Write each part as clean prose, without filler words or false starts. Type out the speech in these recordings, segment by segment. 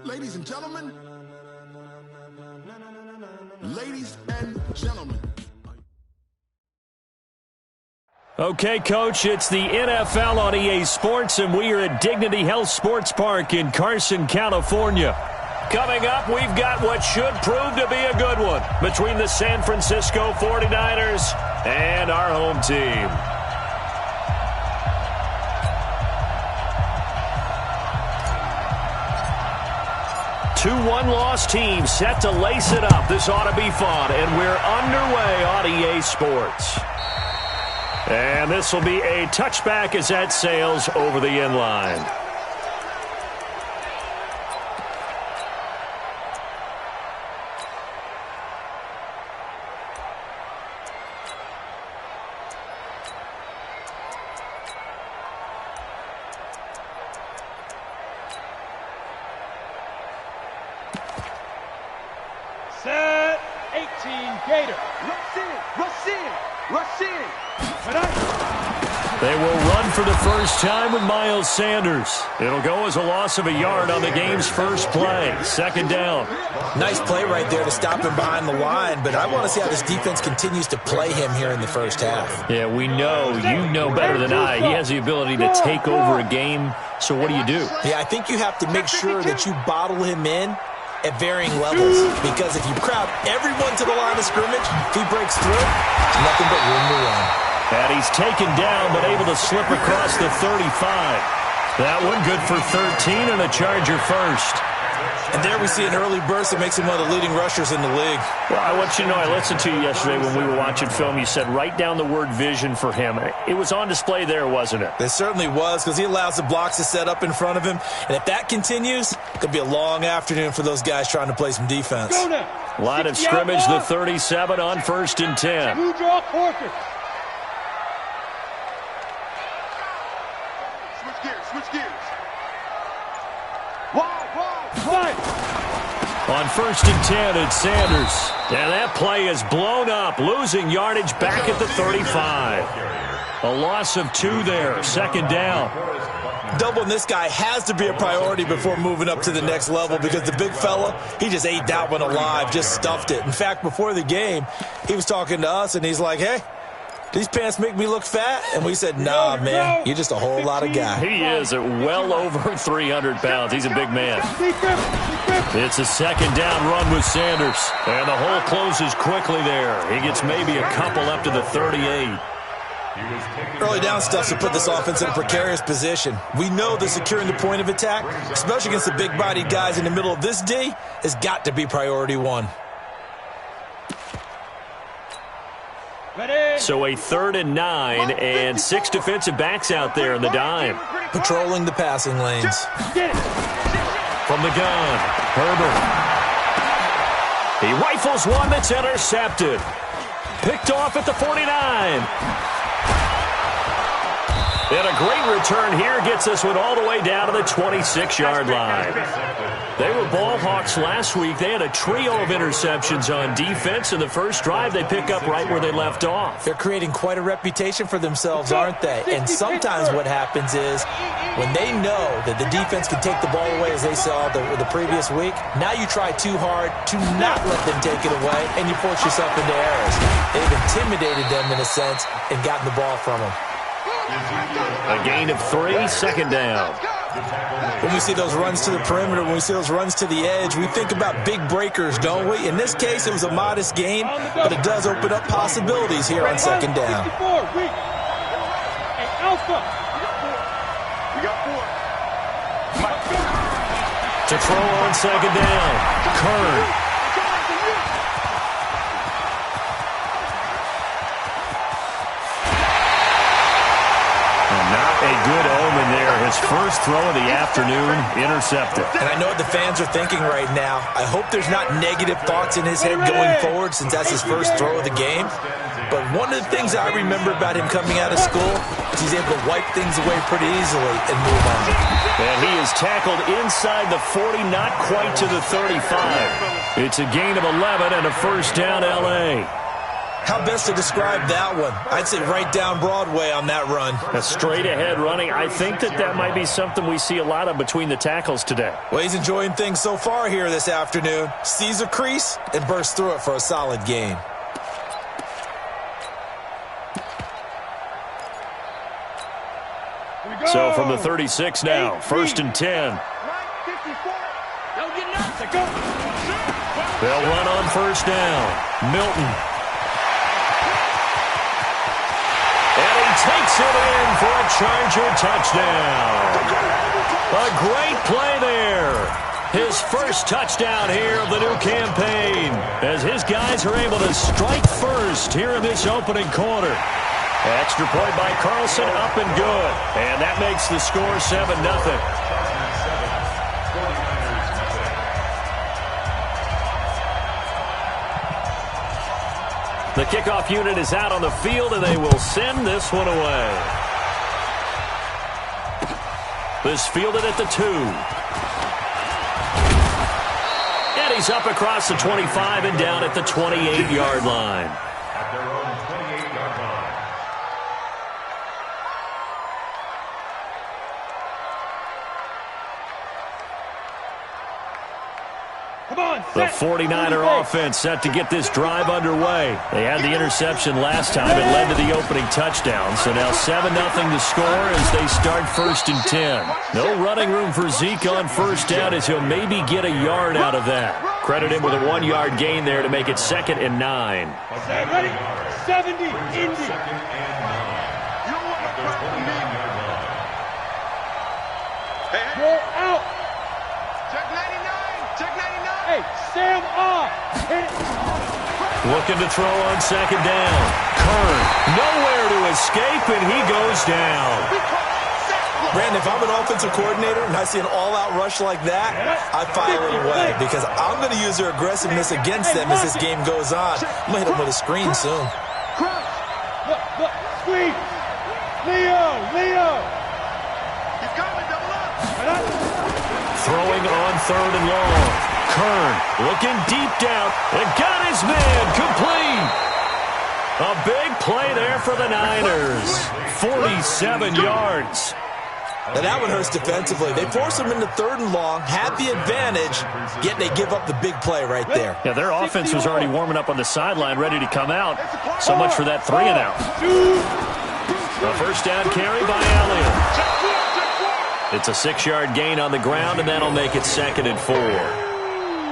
Ladies and gentlemen. Ladies and gentlemen. Okay, Coach, it's the NFL on EA Sports, and we are at Dignity Health Sports Park in Carson, California. Coming up, we've got what should prove to be a good one between the San Francisco 49ers and our home team. Two one-loss teams set to lace it up. This ought to be fun, and we're underway on EA Sports. And this will be a touchback as that sails over the end line. Set 18 Gator. Rush in, rush in, rush in. They will run for the first time with Miles Sanders. It'll go as a loss of a yard on the game's first play. Second down. Nice play right there to stop him behind the line, but I want to see how this defense continues to play him here in the first half. Yeah, we know, you know better than I. He has the ability to take over a game, so what do you do? Yeah, I think you have to make sure that you bottle him in at varying levels, because if you crowd everyone to the line of scrimmage, if he breaks through, there's nothing but room to run. And he's taken down, but able to slip across the 35. That one good for 13 and a Charger first. And there we see an early burst that makes him one of the leading rushers in the league. Well, I want you to know, I listened to you yesterday when we were watching film. You said write down the word vision for him. It was on display there, wasn't it? It certainly was, because he allows the blocks to set up in front of him. And if that continues, it could be a long afternoon for those guys trying to play some defense. Line of scrimmage, the 37 on 1st and 10. Two draw quarters. Switch gears. Wide. On 1st and 10, it's Sanders. And that play is blown up, losing yardage back at the 35. A loss of 2 there, second down. Doubling this guy has to be a priority before moving up to the next level, because the big fella, he just ate that one alive, just stuffed it. In fact, before the game, he was talking to us, and he's like, hey, these pants make me look fat? And we said, nah, man, you're just a whole lot of guy. He is at well over 300 pounds. He's a big man. It's a second down run with Sanders. And the hole closes quickly there. He gets maybe a couple up to the 38. Early down stuff to put this offense in a precarious position. We know that securing the point of attack, especially against the big-bodied guys in the middle of this D, has got to be priority one. So a 3rd and 9 and 6 defensive backs out there in the dime. Patrolling the passing lanes. From the gun, Herbert. He rifles one that's intercepted. Picked off at the 49. And a great return here gets this one all the way down to the 26-yard line. They were ball hawks last week. They had a trio of interceptions on defense. In the first drive, they pick up right where they left off. They're creating quite a reputation for themselves, aren't they? And sometimes what happens is when they know that the defense can take the ball away, as they saw the previous week, now you try too hard to not let them take it away, and you force yourself into errors. They've intimidated them in a sense and gotten the ball from them. A gain of 3, second down. When we see those runs to the perimeter, when we see those runs to the edge, we think about big breakers, don't we? In this case, it was a modest gain, but it does open up possibilities here on second down. To throw on second down, Kern. A good omen there. His first throw of the afternoon, intercepted. And I know what the fans are thinking right now. I hope there's not negative thoughts in his head going forward, since that's his first throw of the game. But one of the things I remember about him coming out of school is he's able to wipe things away pretty easily and move on. And he is tackled inside the 40, not quite to the 35. It's a gain of 11 and a first down, L.A. How best to describe that one? I'd say right down Broadway on that run. A straight-ahead running. I think that might be something we see a lot of between the tackles today. Well, he's enjoying things so far here this afternoon. Sees a crease and bursts through it for a solid gain. So from the 36 now, 1st and 10. They'll run on 1st down. Milton. And he takes it in for a Charger touchdown. A great play there. His first touchdown here of the new campaign as his guys are able to strike first here in this opening quarter. Extra point by Carlson, up and good. And that makes the score 7-0. The kickoff unit is out on the field, and they will send this one away. This fielded at the 2. And he's up across the 25 and down at the 28-yard line. The 49er offense set to get this drive underway. They had the interception last time. It led to the opening touchdown. So now 7-0 to score as they start 1st and 10. No running room for Zeke on 1st down as he'll maybe get a yard out of that. Credit him with a 1-yard gain there to make it 2nd and 9. Ready? 70, Indy. You're out. Check 99. Check 99. Hey, Sam off. Hit it. Looking to throw on 2nd down. Kern, nowhere to escape, and he goes down. Brandon, if I'm an offensive coordinator and I see an all-out rush like that, I file it away because I'm going to use their aggressiveness against them as this game goes on. I'm going to hit them with a screen soon. Look, squeeze. Leo. He's coming, double up. Throwing on 3rd and long. Kern looking deep down and got his man complete. A big play there for the Niners. 47 yards. Now that one hurts defensively. They force them into 3rd and long, have the advantage, yet they give up the big play right there. Yeah, their offense was already warming up on the sideline, ready to come out. So much for that 3 and out. A 1st down carry by Elliott. It's a 6-yard gain on the ground, and that'll make it 2nd and 4.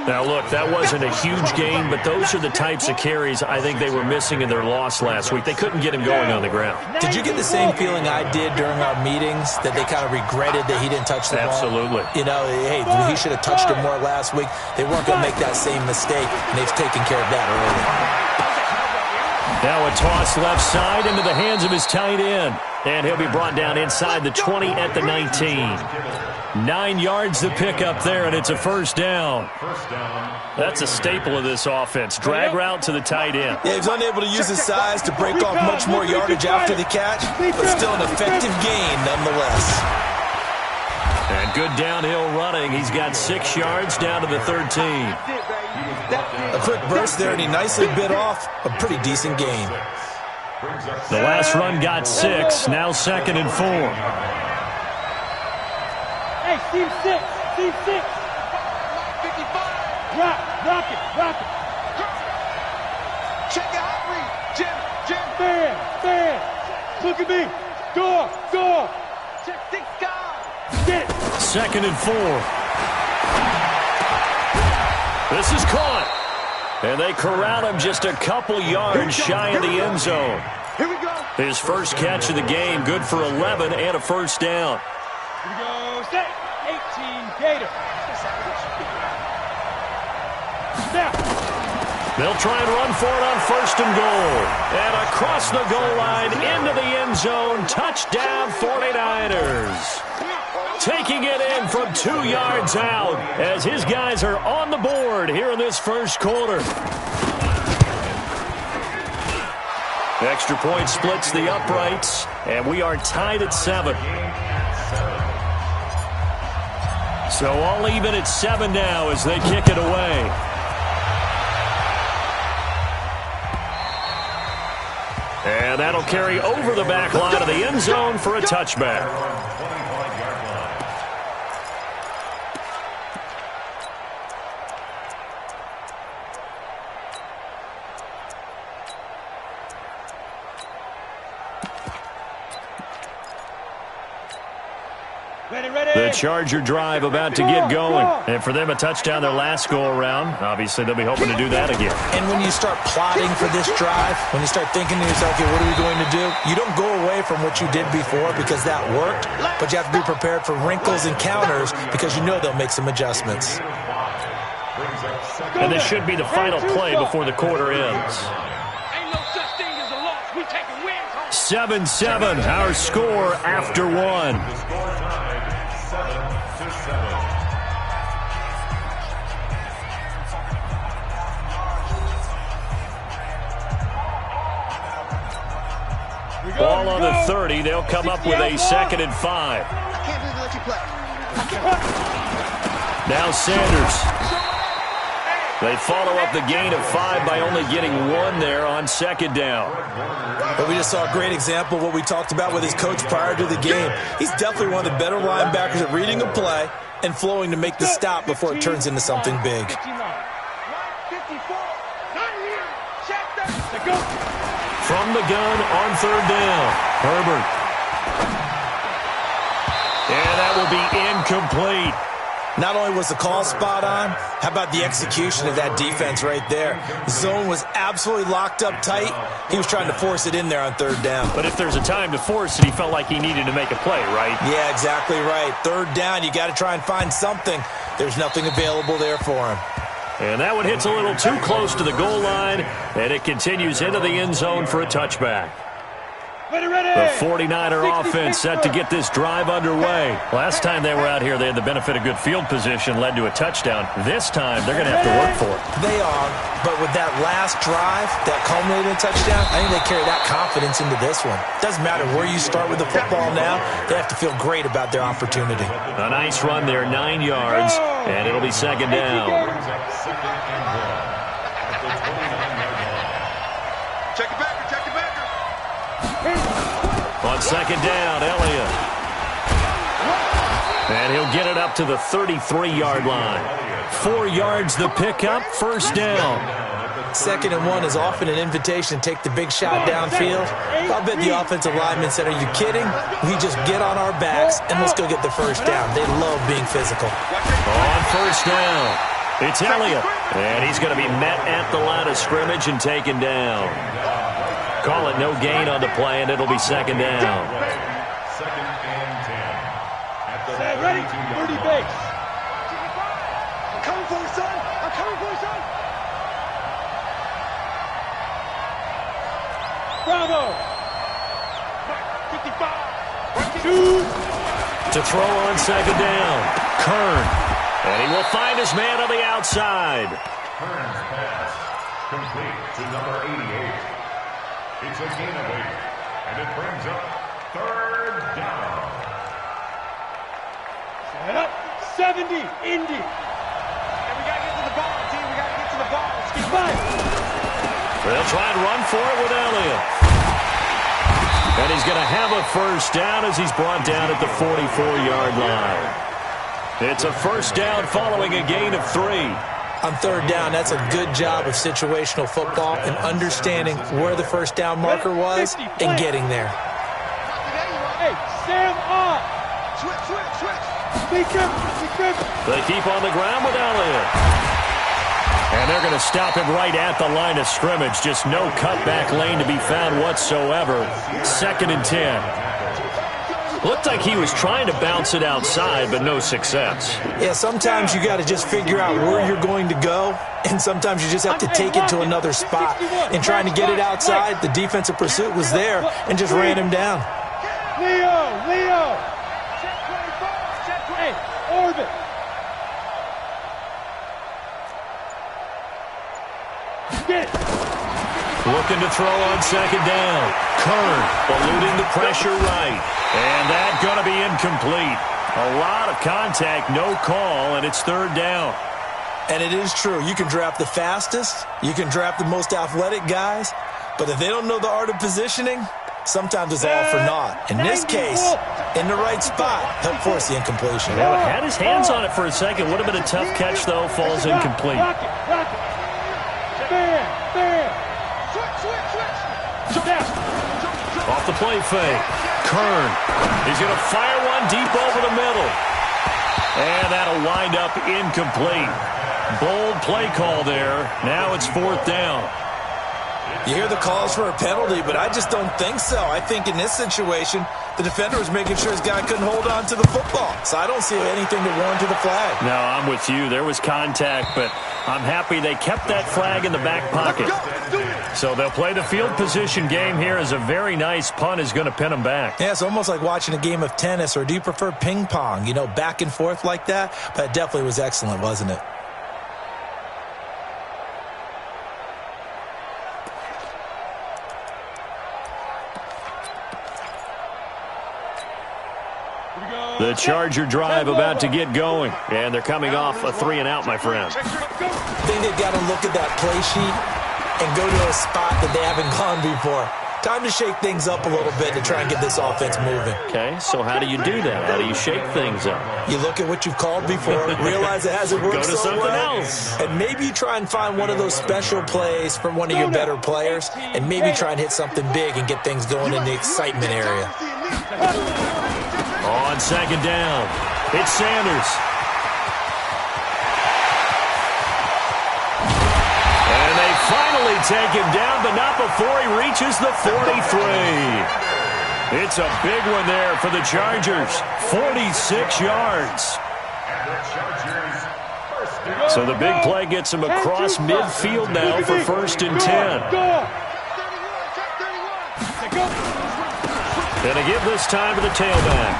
Now, look, that wasn't a huge gain, but those are the types of carries I think they were missing in their loss last week. They couldn't get him going on the ground. Did you get the same feeling I did during our meetings, that they kind of regretted that he didn't touch the ball? Absolutely. You know, hey, he should have touched it more last week. They weren't going to make that same mistake, and they've taken care of that early. Now a toss left side into the hands of his tight end. And he'll be brought down inside the 20 at the 19. 9 yards to pick up there, and it's a 1st down. That's a staple of this offense. Drag route to the tight end. Yeah, he's unable to use his size to break off much more yardage after the catch, but still an effective gain nonetheless. And good downhill running. He's got 6 yards down to the 13. A quick burst there, and he nicely bit off a pretty decent gain. The last run got 6. Now 2nd and 4. Hey, team 6. 55. Rock it. Check the hot read. Jim. Fan. Look at me. Door. Check 6 guys. Get it. 2nd and 4. This is caught. And they corral him just a couple yards shy of the end zone. Here we go. His first catch of the game, good for 11 and a 1st down. Here we go. Set. 18 Gator. Snap. They'll try and run for it on 1st and goal. And across the goal line into the end zone. Touchdown 49ers. Taking it in from 2 yards out as his guys are on the board here in this first quarter. Extra point splits the uprights, and we are tied at 7. So all even at 7 now as they kick it away. And that'll carry over the back line of the end zone for a touchback. The Charger drive about to get going. And for them, a touchdown their last go-around. Obviously, they'll be hoping to do that again. And when you start plotting for this drive, when you start thinking to yourself, okay, what are we going to do? You don't go away from what you did before because that worked, but you have to be prepared for wrinkles and counters because you know they'll make some adjustments. And this should be the final play before the quarter ends. 7-7, our score after one. Ball on the 30. They'll come up with a 2nd and 5. I can't believe they let you play. Now Sanders. They follow up the gain of 5 by only getting 1 there on 2nd down. But we just saw a great example of what we talked about with his coach prior to the game. He's definitely one of the better linebackers at reading a play and flowing to make the stop before it turns into something big. From the gun on 3rd down, Herbert. And that will be incomplete. Not only was the call spot on, how about the execution of that defense right there? The zone was absolutely locked up tight. He was trying to force it in there on 3rd down. But if there's a time to force it, he felt like he needed to make a play, right? Yeah, exactly right. 3rd down, you got to try and find something. There's nothing available there for him. And that one hits a little too close to the goal line, and it continues into the end zone for a touchback. The 49er offense set to get this drive underway. Last time they were out here, they had the benefit of good field position, led to a touchdown. This time, they're going to have to work for it. They are, but with that last drive, that culminated in a touchdown, I think they carry that confidence into this one. Doesn't matter where you start with the football now, they have to feel great about their opportunity. A nice run there, 9 yards, and it'll be 2nd down. Check it back. On 2nd down, Elliott. And he'll get it up to the 33-yard line. 4 yards the pickup, 1st down. 2nd and 1 is often an invitation to take the big shot downfield. I'll bet the offensive lineman said, are you kidding? We just get on our backs and let's go get the 1st down. They love being physical. On 1st down, it's Elliott. And he's going to be met at the line of scrimmage and taken down. Call it no gain on the play, and it'll be 2nd down. 2nd and 10. Ready? 30 base. I'm coming for you, son. I'm coming for you, son. Bravo. 55. To throw on 2nd down, Kern. And he will find his man on the outside. Kern's pass complete to number 88. It's a gain of 8, and it brings up 3rd down. Set up, 70, Indy. And we got to get to the ball, team. We got to get to the ball. Let's get Five. They'll try and run for it with Elliott. And he's going to have a 1st down as he's brought down at the 44-yard line. It's a 1st down following a gain of 3. On 3rd down, that's a good job of situational football and understanding where the 1st down marker was and getting there. Hey, Sam on. Switch. Be careful. They keep on the ground with Elliott. And they're going to stop him right at the line of scrimmage. Just no cutback lane to be found whatsoever. 2nd and 10. Looked like he was trying to bounce it outside, but no success. Yeah, sometimes you got to just figure out where you're going to go, and sometimes you just have to take it to another spot. And trying to get it outside, the defensive pursuit was there and just ran him down. Leo. Hey, orbit. Get it. Looking to throw on 2nd down. Kern eluding the pressure right. And that's going to be incomplete. A lot of contact, no call, and it's 3rd down. And it is true. You can draft the fastest. You can draft the most athletic guys. But if they don't know the art of positioning, sometimes it's all for naught. In this case, in the right spot, helped force the incompletion. Yeah, had his hands on it for a second. Would have been a tough catch, though. Falls incomplete. Rock it. Bam. Switch. Off the play fake. Kern. He's going to fire one deep over the middle. And that'll wind up incomplete. Bold play call there. Now it's 4th down. You hear the calls for a penalty, but I just don't think so. I think in this situation, the defender was making sure his guy couldn't hold on to the football. So I don't see anything to warrant the flag. No, I'm with you. There was contact, but I'm happy they kept that flag in the back pocket. So they'll play the field position game here as a very nice punt is going to pin them back. Yeah, it's almost like watching a game of tennis, or do you prefer ping pong? You know, back and forth like that? But it definitely was excellent, wasn't it? The Charger drive about to get going, and they're coming off a 3-and-out, my friend. I think they've got to look at that play sheet and go to a spot that they haven't gone before. Time to shake things up a little bit to try and get this offense moving. Okay, so how do you do that? How do you shake things up? You look at what you've called before, realize it hasn't worked Go to so something well, else. and maybe you try and find one of those special plays from one of your better players, and maybe try and hit something big and get things going in the excitement area. On 2nd down, it's Sanders. And they finally take him down, but not before he reaches the 43. It's a big one there for the Chargers, 46 yards. So the big play gets him across midfield now for 1st and 10. Going to give this time to the tailback.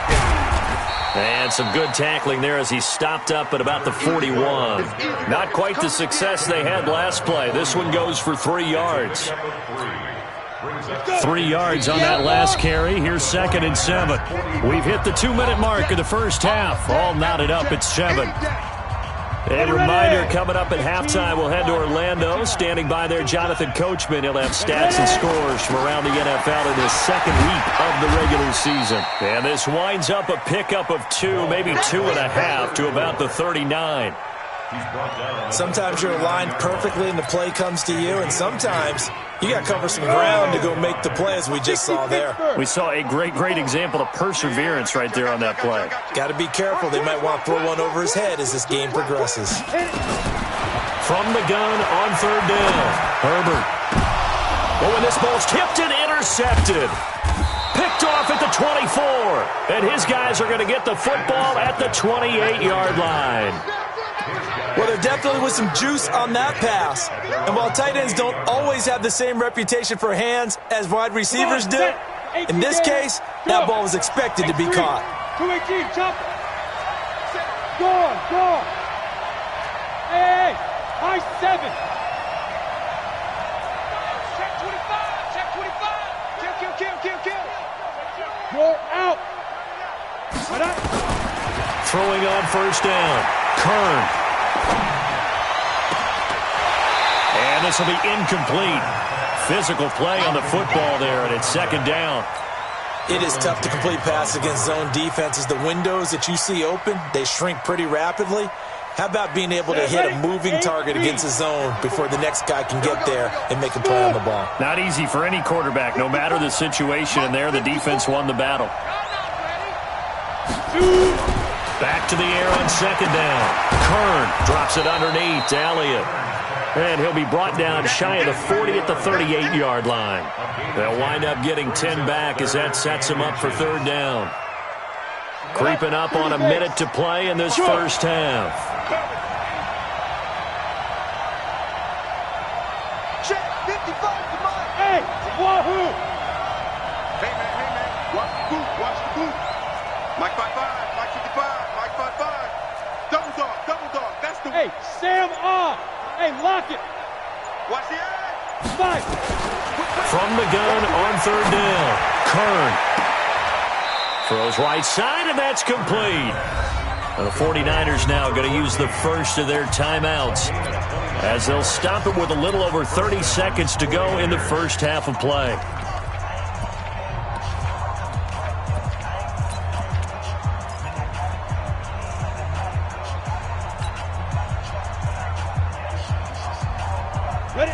And some good tackling there as he stopped up at about the 41. Not quite the success they had last play. This one goes for 3 yards. 3 yards on that last carry. Here's 2nd and 7. We've hit the 2-minute mark of the first half. All knotted up at 7. A reminder, coming up at halftime, we'll head to Orlando. Standing by there, Jonathan Coachman. He'll have stats and scores from around the NFL in his 2nd week of the regular season. And this winds up a pickup of 2, maybe 2.5 to about the 39. Sometimes you're aligned perfectly and the play comes to you, and sometimes you got to cover some ground to go make the play, as we just saw there. We saw a great example of perseverance right there on that play. Got to be careful. They might want to throw one over his head as this game progresses. From the gun on 3rd down, Herbert. Oh, and this ball's tipped and intercepted. Picked off at the 24. And his guys are going to get the football at the 28-yard line. Well, there definitely was some juice on that pass. And while tight ends don't always have the same reputation for hands as wide receivers do, in this case, that ball was expected to be caught. 218, chop. Go. Hey, high 7. Check 25. Kill. You're out. Throwing on 1st down, Kern. And this will be incomplete. Physical play on the football there, and it's 2nd down. It is tough to complete passes against zone defenses. The windows that you see open, they shrink pretty rapidly. How about being able to hit a moving target against a zone before the next guy can get there and make a play on the ball? Not easy for any quarterback, no matter the situation, and there the defense won the battle. Back to the air on 2nd down. Kern drops it underneath to Elliott. And he'll be brought down shy of the 40 at the 38-yard line. They'll wind up getting 10 back as that sets them up for 3rd down. Creeping up on a minute to play in this first half. Check 55 to Mike. Hey, wahoo! Hey, man. Watch the boot. Mike 55, Mike 55, Mike 55. Double dog. That's the Hey, Sam off. Hey, lock it. Watch the edge. 5. From the gun on 3rd down, Kern throws right side, and that's complete. The 49ers now going to use the first of their timeouts as they'll stop it with a little over 30 seconds to go in the first half of play.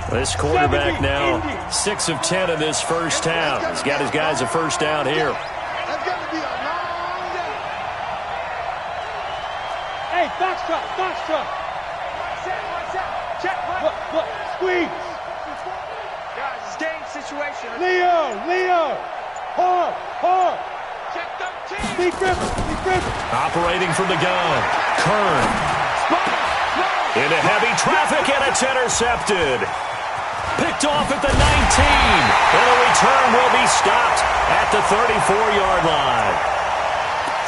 This quarterback now 6 of 10 in this first half. He's got his guys a first down here. That's got to be a long day. Hey, foxtrot, foxtrot. Check. Look, squeeze. Guys, it's game situation. Leo. Hard. Check 13. Lee Griffin. Operating from the gun. Kern. Into heavy traffic, and it's intercepted. Picked off at the 19. And the return will be stopped at the 34-yard line.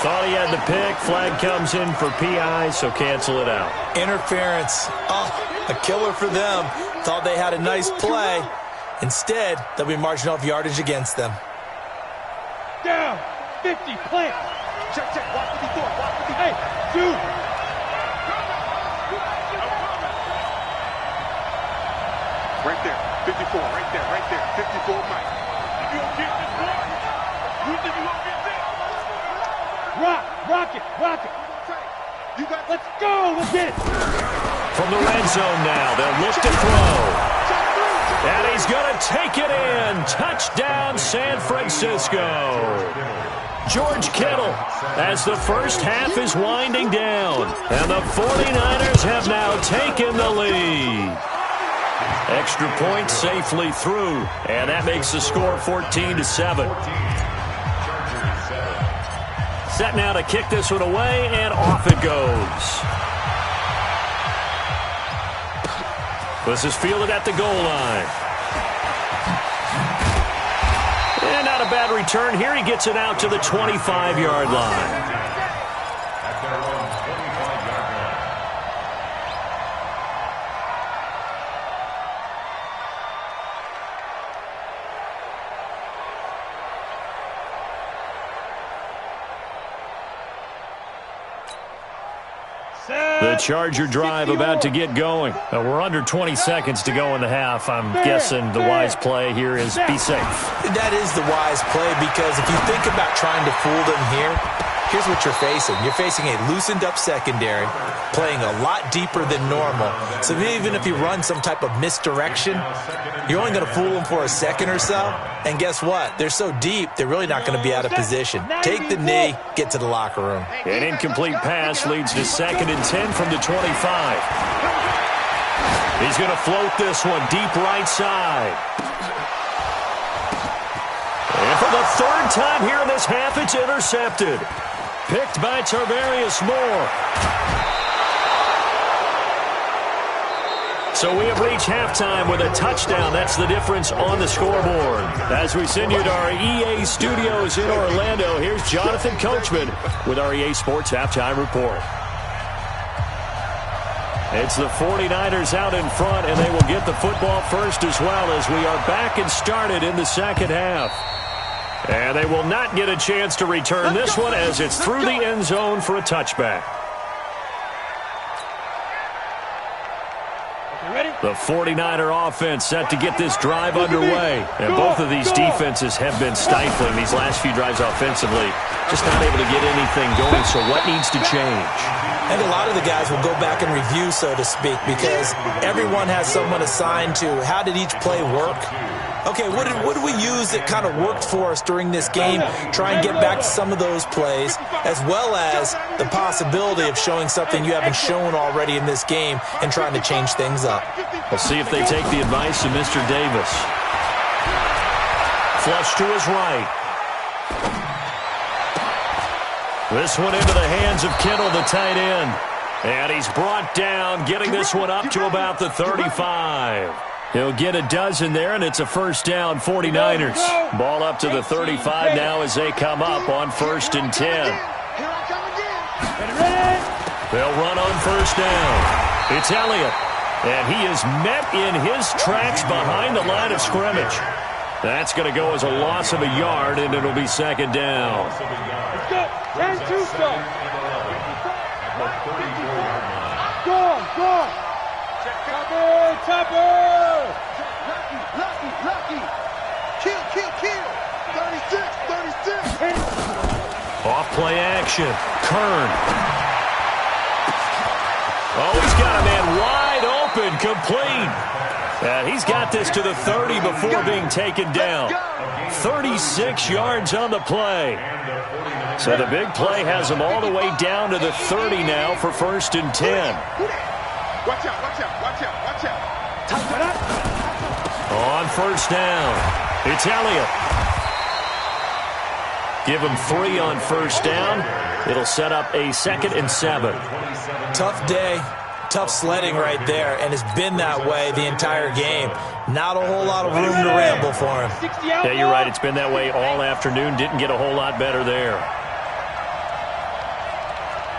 Thought he had the pick. Flag comes in for PI, so cancel it out. Interference. Oh, a killer for them. Thought they had a nice play. Instead, they'll be marching off yardage against them. Down. 50. Plant. Check. Watch 54. Hey, shoot. Right there, 54, right there, 54, Mike. You gonna get this one? You think you gonna get this? Rock it. You got. Let's go. Let's get it. From the red zone now, they'll look to throw. And he's going to take it in. Touchdown, San Francisco. George Kittle as the first half is winding down. And the 49ers have now taken the lead. Extra point safely through, and that makes the score 14-7. Set now to kick this one away, and off it goes. This is fielded at the goal line. And not a bad return here. He gets it out to the 25-yard line. The Charger drive about to get going. We're under 20 seconds to go in the half. I'm guessing the wise play here is be safe. That is the wise play, because if you think about trying to fool them here, here's what you're facing. You're facing a loosened up secondary, playing a lot deeper than normal. So even if you run some type of misdirection, you're only going to fool them for a second or so. And guess what? They're so deep, they're really not going to be out of position. Take the knee, get to the locker room. An incomplete pass leads to 2nd and 10 from the 25. He's going to float this one deep right side. And for the 3rd time here in this half, it's intercepted. Picked by Tarvarius Moore. So we have reached halftime with a touchdown. That's the difference on the scoreboard. As we send you to our EA studios in Orlando, here's Jonathan Coachman with our EA Sports Halftime Report. It's the 49ers out in front, and they will get the football first as well, as we are back and started in the second half. And they will not get a chance to return this one, as it's through the end zone for a touchback. The 49er offense set to get this drive underway. And both of these defenses have been stifling these last few drives offensively. Just not able to get anything going, so what needs to change? And a lot of the guys will go back and review, so to speak, because everyone has someone assigned to how did each play work. Okay, what did we use that kind of worked for us during this game? Try and get back to some of those plays, as well as the possibility of showing something you haven't shown already in this game and trying to change things up. We'll see if they take the advice of Mr. Davis. Flush to his right. This one into the hands of Kittle, the tight end. And he's brought down, getting this one up to about the 35. He'll get a dozen there, and it's a first down, 49ers. Ball up to the 35 now as they come up on 1st and 10. They'll run on first down. It's Elliott, and he is met in his tracks behind the line of scrimmage. That's going to go as a loss of a yard, and it'll be 2nd down. the 34-yard line. Go! Chopper! Lucky. Kill. 36. Off play action. Kern. Oh, he's got a man wide open, complete. And he's got this to the 30 before being taken down. 36 yards on the play. So the big play has him all the way down to the 30 now for 1st and 10. Watch out. On 1st down, it's Elliott. Give him 3 on 1st down. It'll set up a 2nd and 7. Tough day, tough sledding right there, and it's been that way the entire game. Not a whole lot of room to ramble for him. Yeah, you're right. It's been that way all afternoon. Didn't get a whole lot better there.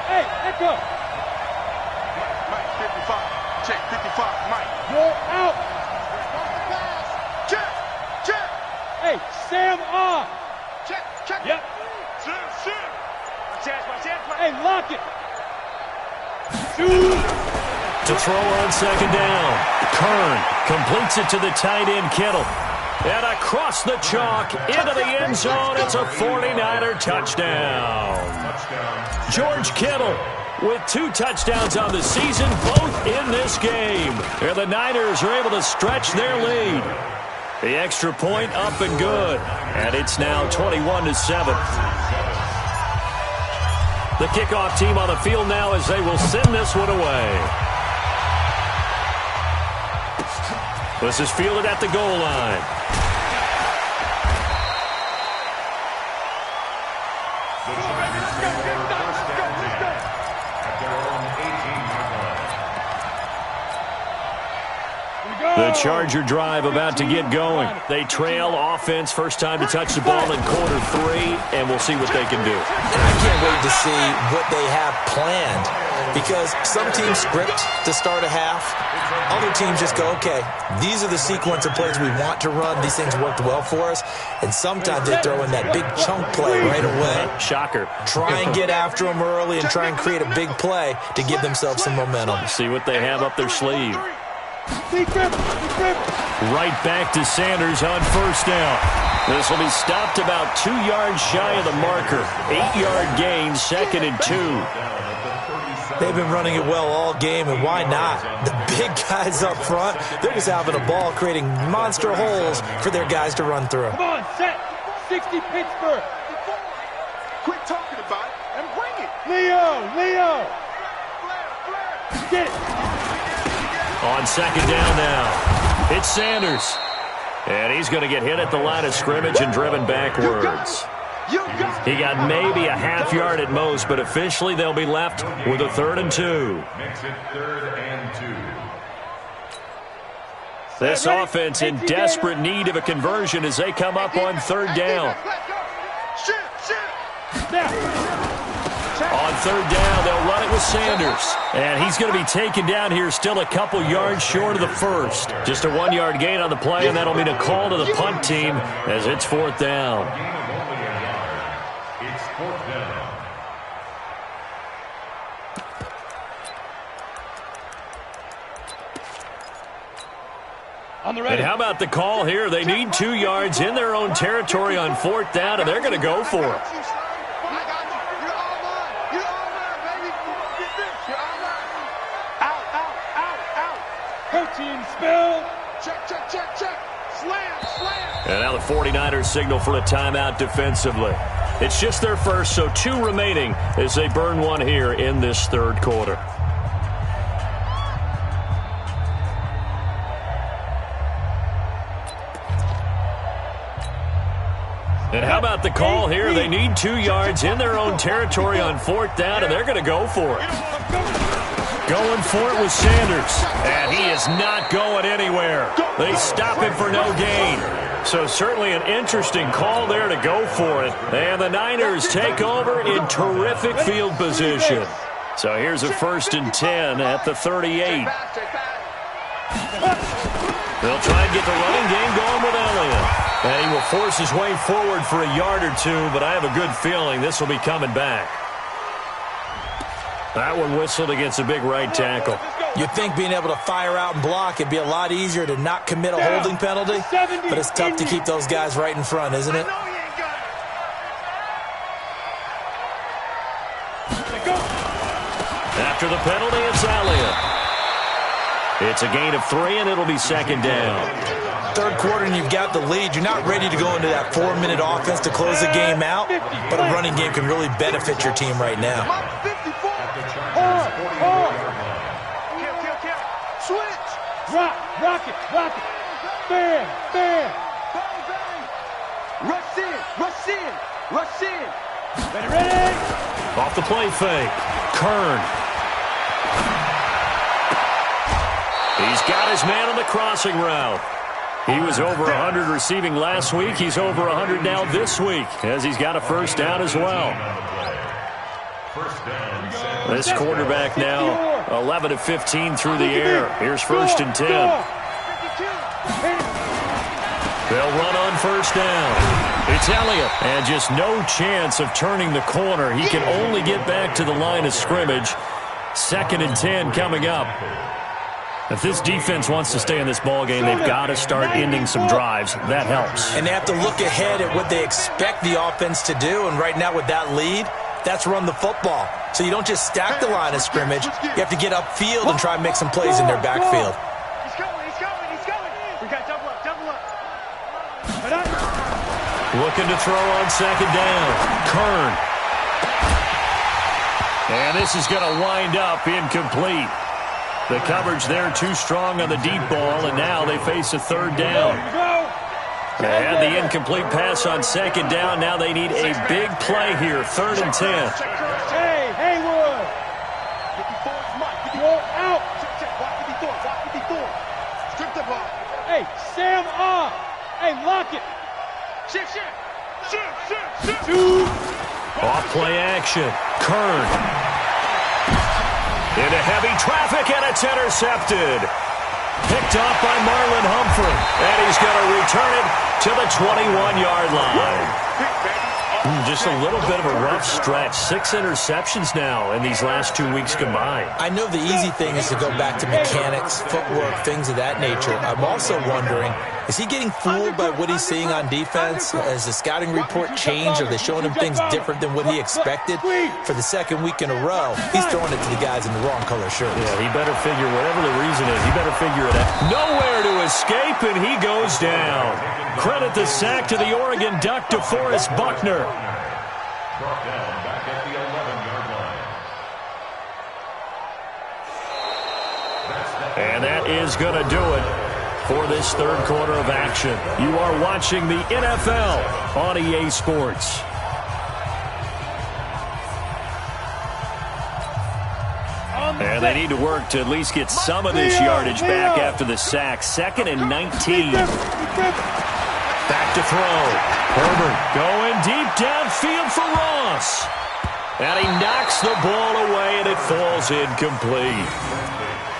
Hey, let go. Mike, 55. Check 55. Mike. You're out. Check. Hey, Sam off. Check. Yep. Sam. Hey, lock it. To throw on 2nd down. Kern completes it to the tight end, Kittle. And across the chalk into the end zone. It's a 49er touchdown. George Kittle with 2 touchdowns on the season, both in this game. And the Niners are able to stretch their lead. The extra point up and good. And it's now 21-7. The kickoff team on the field now as they will send this one away. This is fielded at the goal line. The Charger drive about to get going. They trail offense, first time to touch the ball in quarter 3, and we'll see what they can do. And I can't wait to see what they have planned, because some teams script to start a half. Other teams just go, okay, these are the sequence of plays we want to run. These things worked well for us. And sometimes they throw in that big chunk play right away. Shocker. Try and get after them early and try and create a big play to give themselves some momentum. See what they have up their sleeve. Deep grip. Right back to Sanders on 1st down. This will be stopped about 2 yards shy of the marker. 8-yard gain, 2nd and 2. They've been running it well all game, and why not? The big guys up front, they're just having a ball, creating monster holes for their guys to run through. Come on, set. 60 Pittsburgh. Quit talking about it and bring it. Leo. Get it. On 2nd down now, it's Sanders. And he's going to get hit at the line of scrimmage and driven backwards. He got maybe a half yard at most, but officially they'll be left with a 3rd and 2. Makes it 3rd and 2. This offense in desperate need of a conversion as they come up on 3rd down. On 3rd down, they'll run it with Sanders. And he's going to be taken down here still a couple yards short of the 1st. Just a 1-yard gain on the play, and that'll mean a call to the punt team as it's 4th down. It's 4th down. On the ready. And how about the call here? They need 2 yards in their own territory on 4th down, and they're going to go for it. Team spill. Check. Slam. And now the 49ers signal for a timeout defensively. It's just their first, so 2 remaining as they burn one here in this 3rd quarter. And how about the call here? They need 2 yards in their own territory on 4th down, and they're going to go for it. Going for it with Sanders, and he is not going anywhere. They stop him for no gain. So certainly an interesting call there to go for it. And the Niners take over in terrific field position. So here's a 1st and 10 at the 38. They'll try and get the running game going with Elliott. And he will force his way forward for a yard or 2, but I have a good feeling this will be coming back. That one whistled against a big right tackle. You'd think being able to fire out and block, it'd be a lot easier to not commit a holding penalty, but it's tough to keep those guys right in front, isn't it? After the penalty, it's Elliott. It's a gain of 3, and it'll be second down. Third quarter, and you've got the lead. You're not ready to go into that 4-minute offense to close the game out, but a running game can really benefit your team right now. Switch. Rock it. Bam. Bang. Rush in. Ready. Off the play fake. Kern. He's got his man on the crossing route. He was over 100 receiving last week. He's over 100 now this week, as he's got a first down as well. This quarterback now 11 of 15 through the air. Here's first and 10. They'll run on first down. It's Elliott, and just no chance of turning the corner. He can only get back to the line of scrimmage. Second and 10 coming up. If this defense wants to stay in this ballgame, they've got to start ending some drives. That helps. And they have to look ahead at what they expect the offense to do, and right now with that lead, that's run the football. So you don't just stack the line of scrimmage. You have to get upfield and try and make some plays in their backfield. He's going. We got double up. Looking to throw on second down. Kern. And this is going to wind up incomplete. The coverage there too strong on the deep ball, and now they face a third down. They had the incomplete pass on second down. Now they need a big play here, third and 10. Hey, Haywood. Go out. Strip the ball. Hey, Sam off. Hey, lock it. Shift. Off play action. Kern. Into heavy traffic, and it's intercepted. Picked off by Marlon Humphrey, and he's going to return it to the 21-yard line. Just a little bit of a rough stretch. 6 interceptions now in these last 2 weeks combined. I know the easy thing is to go back to mechanics, footwork, things of that nature. I'm also wondering, is he getting fooled by what he's seeing on defense? Has the scouting report changed? Are they showing him things different than what he expected? For the second week in a row, he's throwing it to the guys in the wrong color shirts. Yeah, he better figure, whatever the reason is, he better figure it out. Nowhere to escape, and he goes down. Credit the sack to the Oregon Duck, DeForest Buckner. Brought down back at the 11-yard line. And that is going to do it for this third quarter of action. You are watching the NFL on EA Sports. And they need to work to at least get some of this yardage back after the sack. Second and 19. Back to throw. Herbert going deep downfield for Ross. And he knocks the ball away, and it falls incomplete.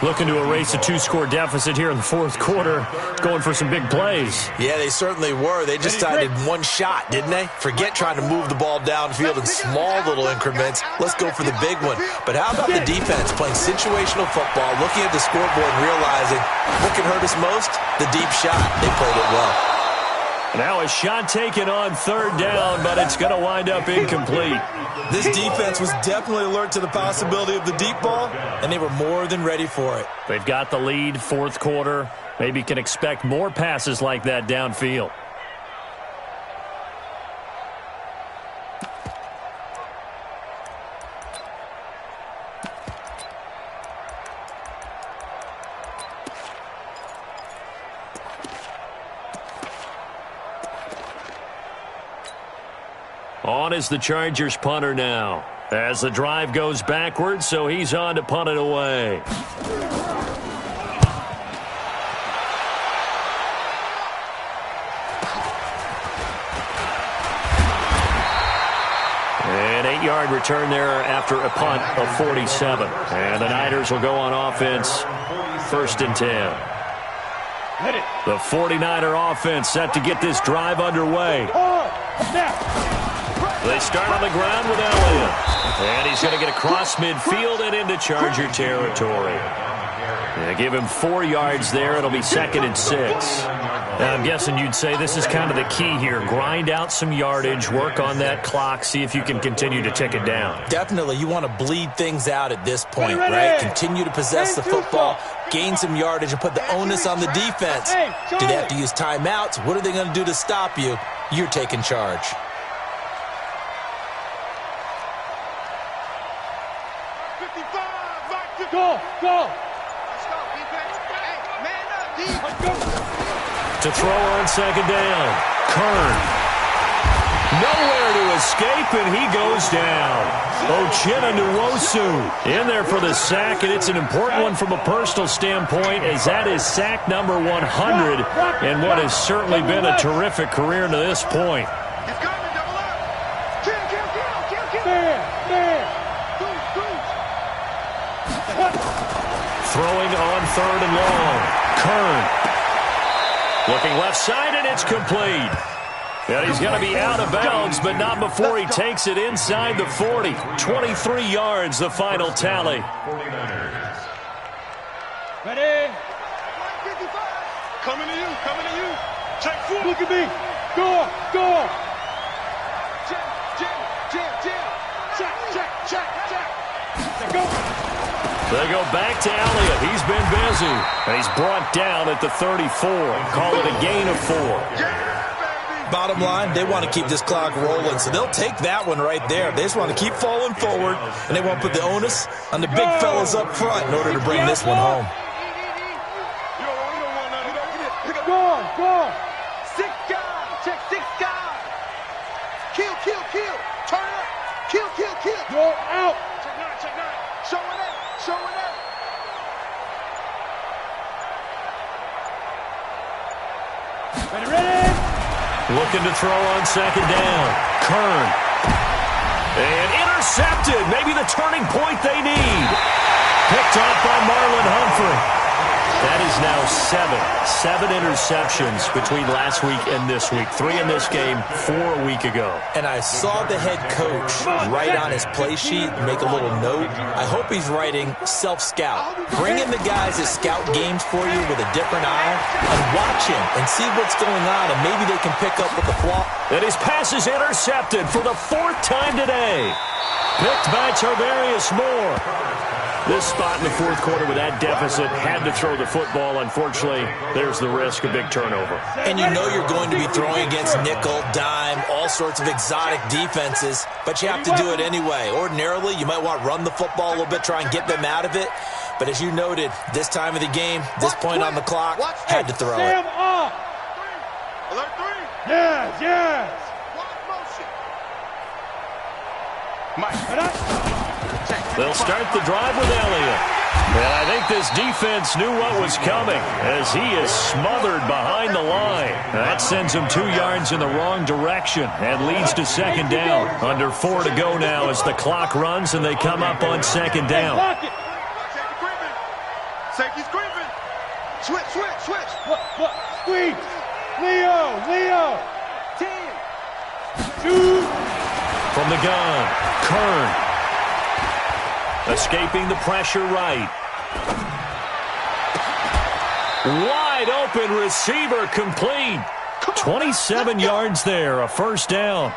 Looking to erase a 2-score deficit here in the fourth quarter. Going for some big plays. Yeah, they certainly were. They just decided one shot, didn't they? Forget trying to move the ball downfield in small little increments. Let's go for the big one. But how about the defense playing situational football, looking at the scoreboard and realizing what can hurt us most? The deep shot. They played it well. Now a shot taken on third down, but it's going to wind up incomplete. This defense was definitely alert to the possibility of the deep ball, and they were more than ready for it. They've got the lead, fourth quarter. Maybe can expect more passes like that downfield. On is the Chargers punter now. As the drive goes backwards, so he's on to punt it away. An 8-yard return there after a punt of 47. And the Niners will go on offense, first and 10. The 49er offense set to get this drive underway. They start on the ground with Elliott. And he's going to get across midfield and into Charger territory. Yeah, give him 4 yards there. It'll be 2nd and 6. Now, I'm guessing you'd say this is kind of the key here. Grind out some yardage, work on that clock, see if you can continue to tick it down. Definitely. You want to bleed things out at this point, right? Continue to possess the football, gain some yardage, and put the onus on the defense. Do they have to use timeouts? What are they going to do to stop you? You're taking charge. Go, go. To throw on 2nd down. Kern. Nowhere to escape, and he goes down. NEWTOWN in there for the sack, and it's an important one from a personal standpoint, as that is sack number 100, and what has certainly been a terrific career to this point. Throwing on 3rd and long. Kern. Looking left side, and it's complete. And he's going to be out of bounds, but not before he takes it inside the 40. 23 yards, the final tally. Ready? Coming to you, coming to you. Check 4. Look at me. Go, go. Check. Go. They go back to Elliott. He's been busy. He's brought down at the 34. Call it a gain of 4. Bottom line, they want to keep this clock rolling, so they'll take that one right there. They just want to keep falling forward, and they want to put the onus on the big fellas up front in order to bring this one home. Go, go. 6 guys. Check 6 guys. Kill. Turn up. Kill. Go out. Check 9. Showing up. Ready? Looking to throw on 2nd down. Kern. And intercepted. Maybe the turning point they need. Picked off by Marlon Humphrey. That is now 7 interceptions between last week and this week. 3 in this game, 4 a week ago. And I saw the head coach write on his play sheet, make a little note. I hope he's writing self-scout. Bring in the guys that scout games for you with a different eye and watch him and see what's going on, and maybe they can pick up with the flaw. And his pass is intercepted for the 4th time today. Picked by Tarvarius Moore. This spot in the 4th quarter with that deficit, had to throw the football. Unfortunately, there's the risk of big turnover. And you know you're going to be throwing against nickel, dime, all sorts of exotic defenses, but you have to do it anyway. Ordinarily, you might want to run the football a little bit, try and get them out of it. But as you noted, this time of the game, this point on the clock, had to throw it. Sam up. Alert 3. Yes. Mike. They'll start the drive with Elliott. And I think this defense knew what was coming as he is smothered behind the line. That sends him 2 yards in the wrong direction and leads to 2nd down. Under 4 to go now as the clock runs and they come up on 2nd down. Safety's creeping. Switch. Look. Squeeze. Leo. 10. 2. From the gun, Kern. Escaping the pressure right. Wide open receiver complete. 27 yards there, a 1st down.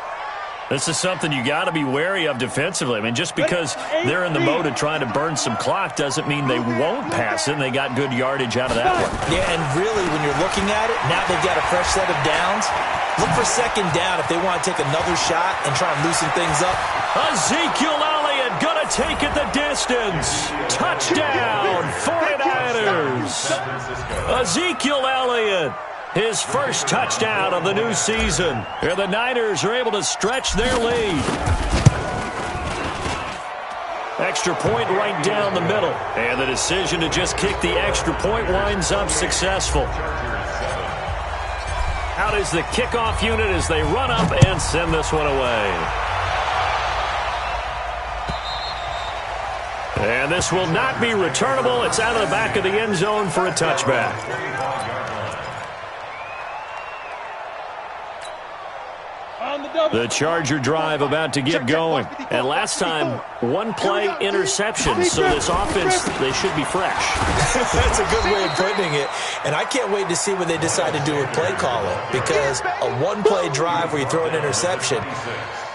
This is something you got to be wary of defensively. I mean, just because they're in the mode of trying to burn some clock doesn't mean they won't pass it, and they got good yardage out of that one. Yeah, and really, when you're looking at it, now they've got a fresh set of downs. Look for 2nd down if they want to take another shot and try and loosen things up. Ezekiel Elliott gonna take it the distance. Touchdown, 49ers. Ezekiel Elliott, his first touchdown of the new season. And the Niners are able to stretch their lead. Extra point right down the middle. And the decision to just kick the extra point winds up successful. Out is the kickoff unit as they run up and send this one away. And this will not be returnable. It's out of the back of the end zone for a touchback. On the The Charger drive about to get going. And last time, one-play interception. So this offense, they should be fresh. That's a good way of putting it. And I can't wait to see what they decide to do with play calling. Because a one-play drive where you throw an interception,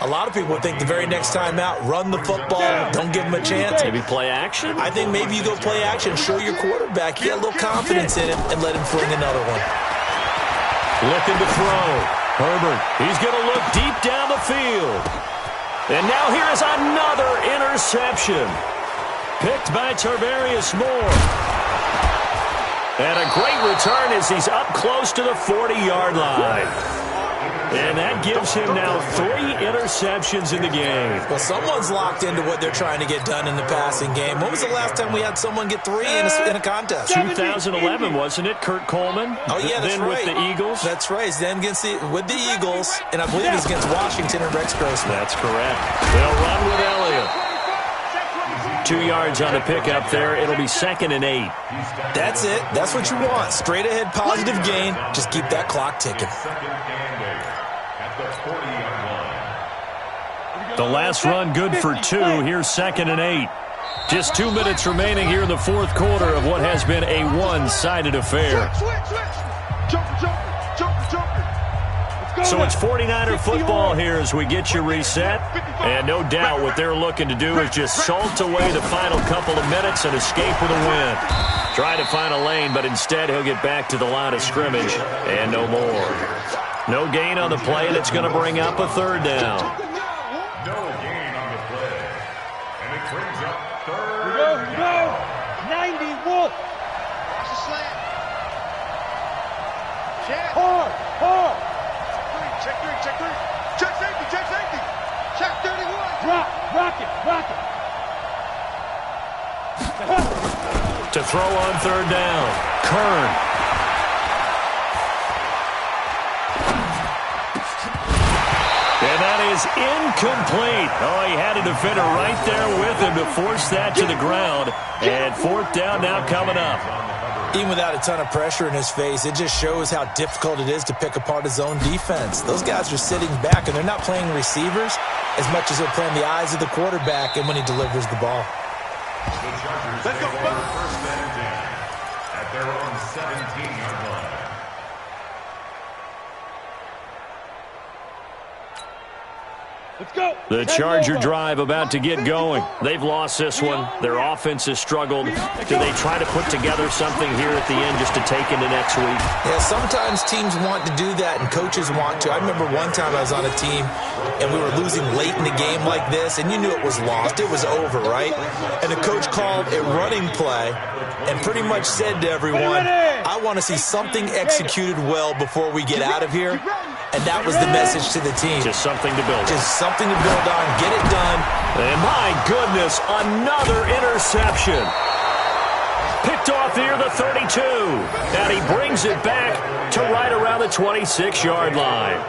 a lot of people would think the very next time out, run the football, don't give them a chance. Maybe play action? I think maybe you go play action, show your quarterback, get a little confidence in him, and let him fling another one. Looking to throw. Herbert, he's going to look deep down the field. And now here is another interception. Picked by Tarvarius Moore. And a great return as he's up close to the 40-yard line. And that gives him now 3 interceptions in the game. Well, someone's locked into what they're trying to get done in the passing game. When was the last time we had someone get 3 in a contest? 2011, wasn't it? Kurt Coleman? Oh, yeah, that's then right. With the Eagles? That's right. Then with the Eagles, and I believe it's against Washington and Rex Grossman. That's correct. They'll run with Elliott. 2 yards on the pickup there. It'll be 2nd and 8. That's it. That's what you want. Straight ahead, positive gain. Just keep that clock ticking. The last run good for 2. Here's 2nd and 8. Just 2 minutes remaining here in the fourth quarter of what has been a one-sided affair. So it's 49er football here as we get you reset. And no doubt what they're looking to do is just salt away the final couple of minutes and escape with a win. Try to find a lane, but instead he'll get back to the line of scrimmage and no more. No gain on the play, and it's going to bring up a 3rd down. No gain on the play. And it brings up 3rd Here we go. 90 Wolf. Watch the slant. Check. Hard. Check 3. Check safety. Check 31. Rock it. To throw on 3rd down. Kern. And that is incomplete. Oh, he had a defender right there with him to force that to the ground. And 4th down now coming up. Even without a ton of pressure in his face, it just shows how difficult it is to pick apart his own defense. Those guys are sitting back, and they're not playing receivers as much as they're playing the eyes of the quarterback and when he delivers the ball. The Chargers take over 1st and 10 at their own 17-yard line. Let's go. The Charger drive about to get going. They've lost this one. Their offense has struggled. Do they try to put together something here at the end just to take into next week? Yeah, sometimes teams want to do that and coaches want to. I remember one time I was on a team and we were losing late in the game like this, and you knew it was lost. It was over, right? And the coach called a running play and pretty much said to everyone, I want to see something executed well before we get out of here. And that was the message to the team. Just something to build on. Just something to build on. Get it done. And my goodness, another interception. Picked off near the 32. And he brings it back to right around the 26-yard line.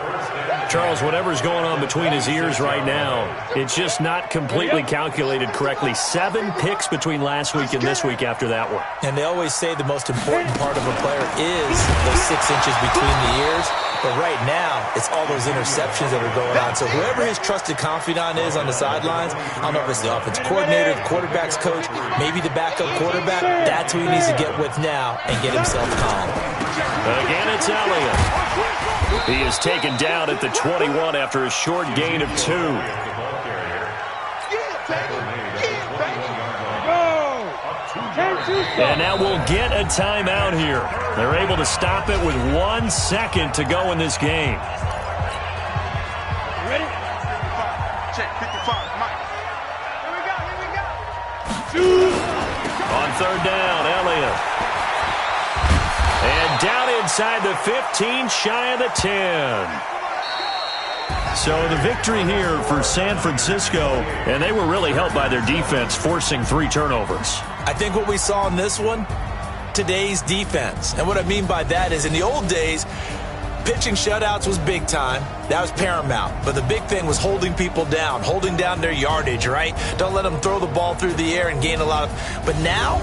Charles, whatever's going on between his ears right now, it's just not completely calculated correctly. 7 picks between last week and this week after that one. And they always say the most important part of a player is those 6 inches between the ears. But right now, it's all those interceptions that are going on. So whoever his trusted confidant is on the sidelines, I don't know if it's the offensive coordinator, the quarterback's coach, maybe the backup quarterback, that's who he needs to get with now and get himself calm. Again, it's Elliott. He is taken down at the 21 after a short gain of 2. And now we'll get a timeout here. They're able to stop it with 1 second to go in this game. Ready? Check 55. Mike. Here we go. On 3rd down, Elliott. And down inside the 15, shy of the 10. So the victory here for San Francisco, and they were really helped by their defense, forcing 3 turnovers. I think what we saw in this one, today's defense. And what I mean by that is in the old days, pitching shutouts was big time. That was paramount. But the big thing was holding people down, holding down their yardage, right? Don't let them throw the ball through the air and gain a lot of... But now,